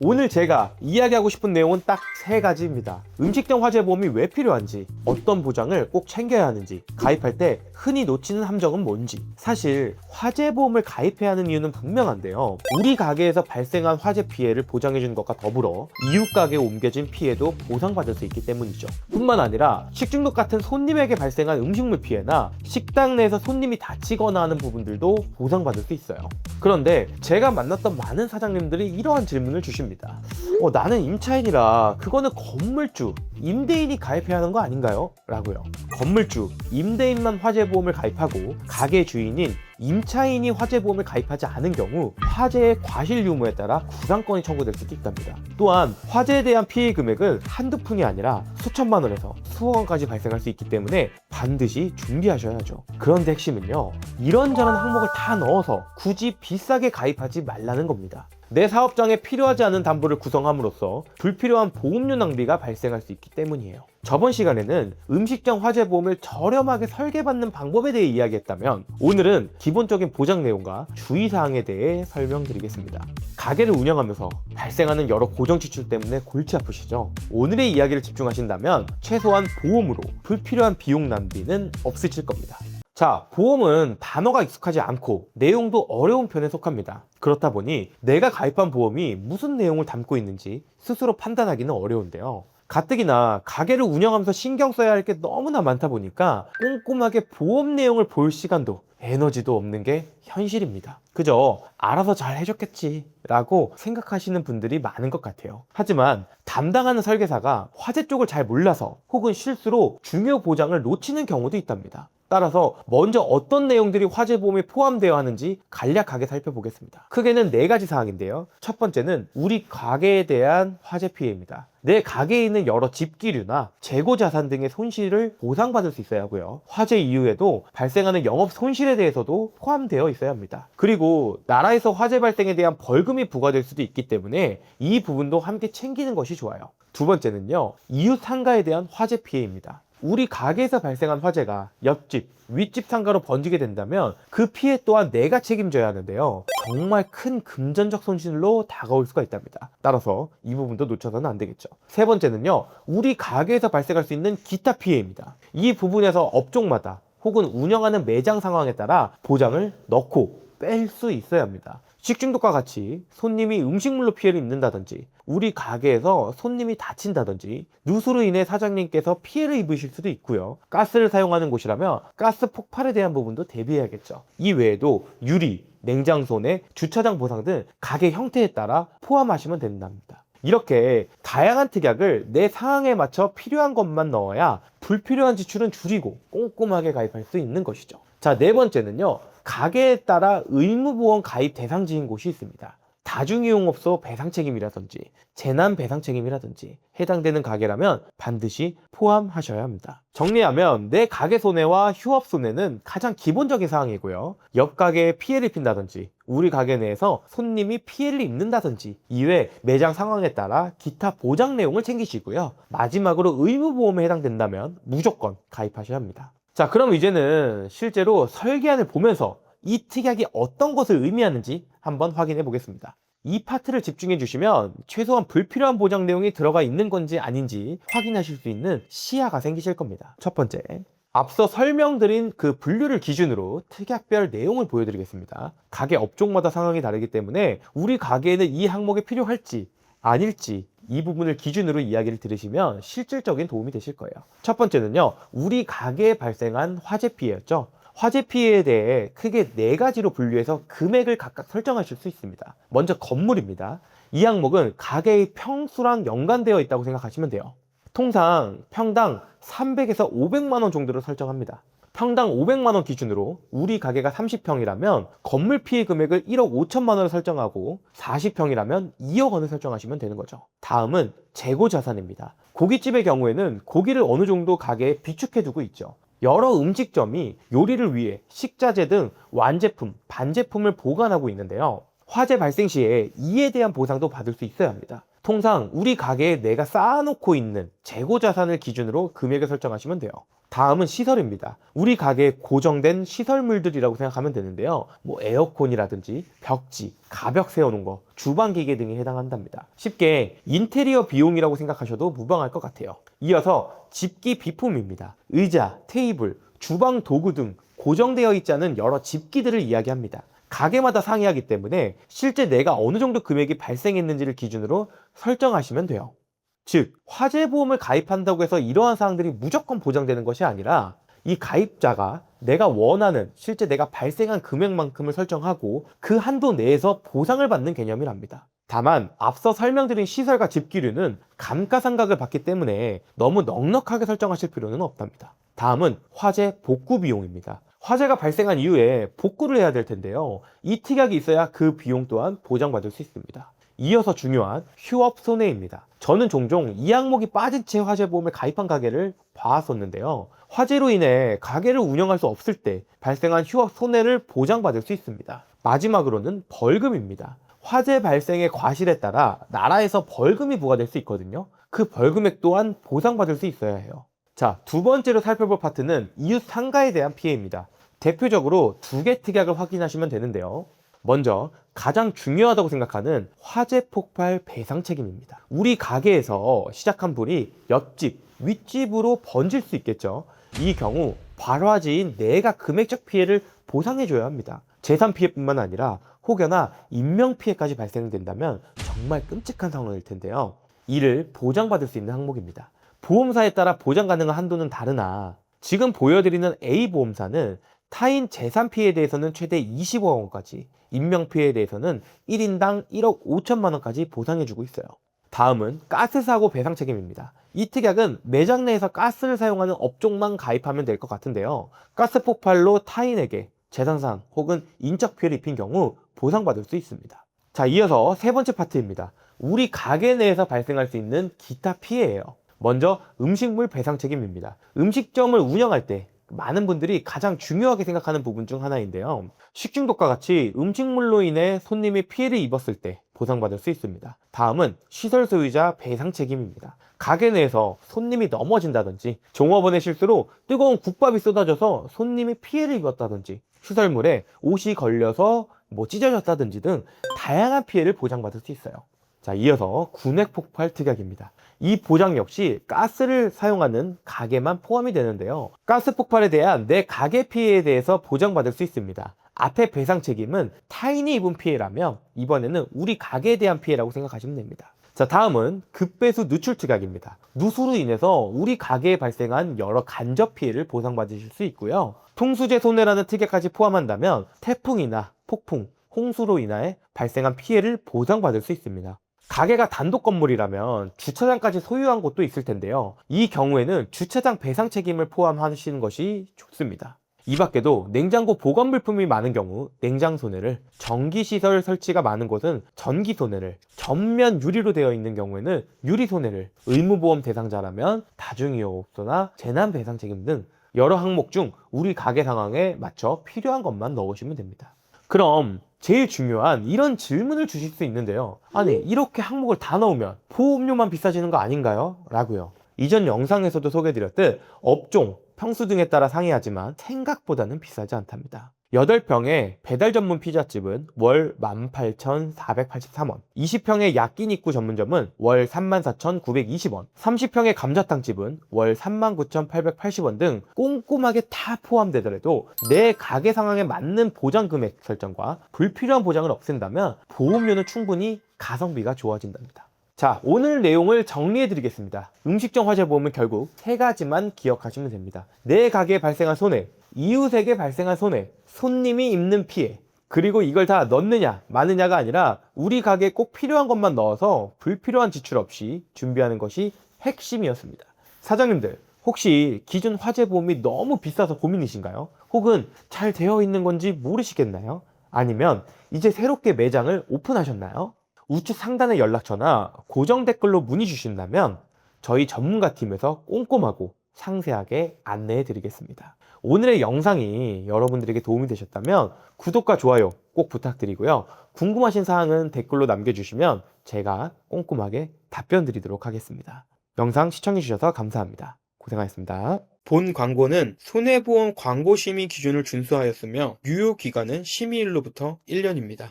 오늘 제가 이야기하고 싶은 내용은 딱 세 가지입니다. 음식점 화재보험이 왜 필요한지, 어떤 보장을 꼭 챙겨야 하는지, 가입할 때 흔히 놓치는 함정은 뭔지. 사실 화재보험을 가입해야 하는 이유는 분명한데요, 우리 가게에서 발생한 화재 피해를 보장해주는 것과 더불어 이웃 가게에 옮겨진 피해도 보상받을 수 있기 때문이죠. 뿐만 아니라 식중독 같은 손님에게 발생한 음식물 피해나 식당 내에서 손님이 다치거나 하는 부분들도 보상받을 수 있어요. 그런데 제가 만났던 많은 사장님들이 이러한 질문을 주십니다. 나는 임차인이라 그거는 건물주, 임대인이 가입해야 하는 거 아닌가요? 라고요. 건물주, 임대인만 화재보험을 가입하고 가게 주인인 임차인이 화재보험을 가입하지 않은 경우 화재의 과실 유무에 따라 구상권이 청구될 수도 있답니다. 또한 화재에 대한 피해 금액은 한두 푼이 아니라 수천만 원에서 수억 원까지 발생할 수 있기 때문에 반드시 준비하셔야죠. 그런데 핵심은요, 이런저런 항목을 다 넣어서 굳이 비싸게 가입하지 말라는 겁니다. 내 사업장에 필요하지 않은 담보를 구성함으로써 불필요한 보험료 낭비가 발생할 수 있기 때문이에요. 저번 시간에는 음식점 화재보험을 저렴하게 설계받는 방법에 대해 이야기했다면, 오늘은 기본적인 보장 내용과 주의사항에 대해 설명드리겠습니다. 가게를 운영하면서 발생하는 여러 고정 지출 때문에 골치 아프시죠? 오늘의 이야기를 집중하신다면 최소한 보험으로 불필요한 비용 낭비는 없으실 겁니다. 자, 보험은 단어가 익숙하지 않고 내용도 어려운 편에 속합니다. 그렇다 보니 내가 가입한 보험이 무슨 내용을 담고 있는지 스스로 판단하기는 어려운데요, 가뜩이나 가게를 운영하면서 신경 써야 할 게 너무나 많다 보니까 꼼꼼하게 보험 내용을 볼 시간도 에너지도 없는 게 현실입니다. 그저 알아서 잘 해줬겠지 라고 생각하시는 분들이 많은 것 같아요. 하지만 담당하는 설계사가 화재 쪽을 잘 몰라서 혹은 실수로 중요 보장을 놓치는 경우도 있답니다. 따라서 먼저 어떤 내용들이 화재보험에 포함되어 하는지 간략하게 살펴보겠습니다. 크게는 4가지 사항인데요, 첫 번째는 우리 가게에 대한 화재 피해입니다. 내 가게에 있는 여러 집기류나 재고자산 등의 손실을 보상받을 수 있어야 하고요, 화재 이후에도 발생하는 영업 손실에 대해서도 포함되어 있어야 합니다. 그리고 나라에서 화재 발생에 대한 벌금이 부과될 수도 있기 때문에 이 부분도 함께 챙기는 것이 좋아요. 두 번째는요, 이웃 상가에 대한 화재 피해입니다. 우리 가게에서 발생한 화재가 옆집, 윗집 상가로 번지게 된다면 그 피해 또한 내가 책임져야 하는데요, 정말 큰 금전적 손실로 다가올 수가 있답니다. 따라서 이 부분도 놓쳐서는 안 되겠죠. 세 번째는요, 우리 가게에서 발생할 수 있는 기타 피해입니다. 이 부분에서 업종마다 혹은 운영하는 매장 상황에 따라 보장을 넣고 뺄 수 있어야 합니다. 식중독과 같이 손님이 음식물로 피해를 입는다든지, 우리 가게에서 손님이 다친다든지, 누수로 인해 사장님께서 피해를 입으실 수도 있고요, 가스를 사용하는 곳이라면 가스 폭발에 대한 부분도 대비해야겠죠. 이 외에도 유리, 냉장소 내 주차장 보상 등 가게 형태에 따라 포함하시면 된답니다. 이렇게 다양한 특약을 내 상황에 맞춰 필요한 것만 넣어야 불필요한 지출은 줄이고 꼼꼼하게 가입할 수 있는 것이죠. 자, 4번째는요, 가게에 따라 의무보험 가입 대상지인 곳이 있습니다. 다중이용업소 배상책임이라든지 재난 배상책임이라든지 해당되는 가게라면 반드시 포함하셔야 합니다. 정리하면 내 가게 손해와 휴업 손해는 가장 기본적인 사항이고요, 옆 가게에 피해를 입힌다든지 우리 가게 내에서 손님이 피해를 입는다든지 이외 매장 상황에 따라 기타 보장 내용을 챙기시고요, 마지막으로 의무보험에 해당된다면 무조건 가입하셔야 합니다. 자, 그럼 이제는 실제로 설계안을 보면서 이 특약이 어떤 것을 의미하는지 한번 확인해 보겠습니다. 이 파트를 집중해 주시면 최소한 불필요한 보장 내용이 들어가 있는 건지 아닌지 확인하실 수 있는 시야가 생기실 겁니다. 첫 번째, 앞서 설명드린 그 분류를 기준으로 특약별 내용을 보여드리겠습니다. 가게 업종마다 상황이 다르기 때문에 우리 가게에는 이 항목이 필요할지 아닐지 이 부분을 기준으로 이야기를 들으시면 실질적인 도움이 되실 거예요. 첫 번째는요, 우리 가게에 발생한 화재 피해였죠. 화재 피해에 대해 크게 4가지로 분류해서 금액을 각각 설정하실 수 있습니다. 먼저 건물입니다. 이 항목은 가게의 평수랑 연관되어 있다고 생각하시면 돼요. 통상 평당 300에서 500만 원 정도로 설정합니다. 평당 500만 원 기준으로 우리 가게가 30평이라면 건물 피해 금액을 1억 5천만 원을 설정하고 40평이라면 2억 원을 설정하시면 되는 거죠. 다음은 재고 자산입니다. 고깃집의 경우에는 고기를 어느 정도 가게에 비축해 두고 있죠. 여러 음식점이 요리를 위해 식자재 등 완제품, 반제품을 보관하고 있는데요, 화재 발생 시에 이에 대한 보상도 받을 수 있어야 합니다. 통상 우리 가게에 내가 쌓아놓고 있는 재고 자산을 기준으로 금액을 설정하시면 돼요. 다음은 시설입니다. 우리 가게에 고정된 시설물들이라고 생각하면 되는데요. 뭐 에어컨이라든지 벽지, 가벽 세워놓은 거, 주방 기계 등에 해당한답니다. 쉽게 인테리어 비용이라고 생각하셔도 무방할 것 같아요. 이어서 집기 비품입니다. 의자, 테이블, 주방 도구 등 고정되어 있지 않은 여러 집기들을 이야기합니다. 가게마다 상이하기 때문에 실제 내가 어느 정도 금액이 발생했는지를 기준으로 설정하시면 돼요. 즉, 화재보험을 가입한다고 해서 이러한 사항들이 무조건 보장되는 것이 아니라 이 가입자가 내가 원하는 실제 내가 발생한 금액만큼을 설정하고 그 한도 내에서 보상을 받는 개념이랍니다. 다만 앞서 설명드린 시설과 집기류는 감가상각을 받기 때문에 너무 넉넉하게 설정하실 필요는 없답니다. 다음은 화재 복구 비용입니다. 화재가 발생한 이후에 복구를 해야 될 텐데요. 이 특약이 있어야 그 비용 또한 보장받을 수 있습니다. 이어서 중요한 휴업 손해입니다. 저는 종종 이 항목이 빠진 채 화재보험에 가입한 가게를 봐왔었는데요. 화재로 인해 가게를 운영할 수 없을 때 발생한 휴업 손해를 보장받을 수 있습니다. 마지막으로는 벌금입니다. 화재 발생의 과실에 따라 나라에서 벌금이 부과될 수 있거든요. 그 벌금액 또한 보상받을 수 있어야 해요. 자, 두 번째로 살펴볼 파트는 이웃 상가에 대한 피해입니다. 대표적으로 두 개 특약을 확인하시면 되는데요. 먼저 가장 중요하다고 생각하는 화재 폭발 배상 책임입니다. 우리 가게에서 시작한 불이 옆집, 윗집으로 번질 수 있겠죠. 이 경우 발화지인 내가 금액적 피해를 보상해줘야 합니다. 재산 피해뿐만 아니라 혹여나 인명 피해까지 발생된다면 정말 끔찍한 상황일 텐데요. 이를 보장받을 수 있는 항목입니다. 보험사에 따라 보장 가능한 한도는 다르나 지금 보여드리는 A보험사는 타인 재산 피해에 대해서는 최대 20억 원까지, 인명 피해에 대해서는 1인당 1억 5천만 원까지 보상해주고 있어요. 다음은 가스사고 배상 책임입니다. 이 특약은 매장 내에서 가스를 사용하는 업종만 가입하면 될 것 같은데요. 가스 폭발로 타인에게 재산상 혹은 인적 피해를 입힌 경우 보상받을 수 있습니다. 자, 이어서 세 번째 파트입니다. 우리 가게 내에서 발생할 수 있는 기타 피해예요. 먼저 음식물 배상 책임입니다. 음식점을 운영할 때 많은 분들이 가장 중요하게 생각하는 부분 중 하나인데요. 식중독과 같이 음식물로 인해 손님이 피해를 입었을 때 보상받을 수 있습니다. 다음은 시설 소유자 배상 책임입니다. 가게 내에서 손님이 넘어진다든지 종업원의 실수로 뜨거운 국밥이 쏟아져서 손님이 피해를 입었다든지 시설물에 옷이 걸려서 찢어졌다든지 등 다양한 피해를 보장받을 수 있어요. 자, 이어서 군액 폭발 특약입니다. 이 보장 역시 가스를 사용하는 가게만 포함이 되는데요. 가스 폭발에 대한 내 가게 피해에 대해서 보장받을 수 있습니다. 앞에 배상 책임은 타인이 입은 피해라며 이번에는 우리 가게에 대한 피해라고 생각하시면 됩니다. 자, 다음은 급배수 누출 특약입니다. 누수로 인해서 우리 가게에 발생한 여러 간접 피해를 보상받으실 수 있고요. 풍수재 손해라는 특약까지 포함한다면 태풍이나 폭풍, 홍수로 인해 발생한 피해를 보상받을 수 있습니다. 가게가 단독 건물이라면 주차장까지 소유한 곳도 있을 텐데요. 이 경우에는 주차장 배상 책임을 포함하시는 것이 좋습니다. 이 밖에도 냉장고 보관 물품이 많은 경우 냉장 손해를, 전기시설 설치가 많은 곳은 전기 손해를, 전면 유리로 되어 있는 경우에는 유리 손해를, 의무보험 대상자라면 다중이용업소나 재난 배상 책임 등 여러 항목 중 우리 가게 상황에 맞춰 필요한 것만 넣으시면 됩니다. 그럼 제일 중요한 이런 질문을 주실 수 있는데요. 아니, 이렇게 항목을 다 넣으면 보험료만 비싸지는 거 아닌가요? 라고요. 이전 영상에서도 소개해드렸듯 업종, 평수 등에 따라 상이하지만 생각보다는 비싸지 않답니다. 8평의 배달 전문 피자집은 월 18,483원, 20평의 야끼니쿠 전문점은 월 34,920원, 30평의 감자탕집은 월 39,880원 등 꼼꼼하게 다 포함되더라도 내 가게 상황에 맞는 보장 금액 설정과 불필요한 보장을 없앤다면 보험료는 충분히 가성비가 좋아진답니다. 자, 오늘 내용을 정리해 드리겠습니다. 음식점 화재보험은 결국 세 가지만 기억하시면 됩니다. 내 가게에 발생한 손해, 이웃에게 발생한 손해, 손님이 입는 피해, 그리고 이걸 다 넣느냐 마느냐가 아니라 우리 가게에 꼭 필요한 것만 넣어서 불필요한 지출 없이 준비하는 것이 핵심이었습니다. 사장님들, 혹시 기존 화재보험이 너무 비싸서 고민이신가요? 혹은 잘 되어 있는 건지 모르시겠나요? 아니면 이제 새롭게 매장을 오픈하셨나요? 우측 상단의 연락처나 고정 댓글로 문의 주신다면 저희 전문가팀에서 꼼꼼하고 상세하게 안내해 드리겠습니다. 오늘의 영상이 여러분들에게 도움이 되셨다면 구독과 좋아요 꼭 부탁드리고요. 궁금하신 사항은 댓글로 남겨주시면 제가 꼼꼼하게 답변 드리도록 하겠습니다. 영상 시청해 주셔서 감사합니다. 고생하셨습니다. 본 광고는 손해보험 광고심의 기준을 준수하였으며 유효기간은 심의일로부터 1년입니다.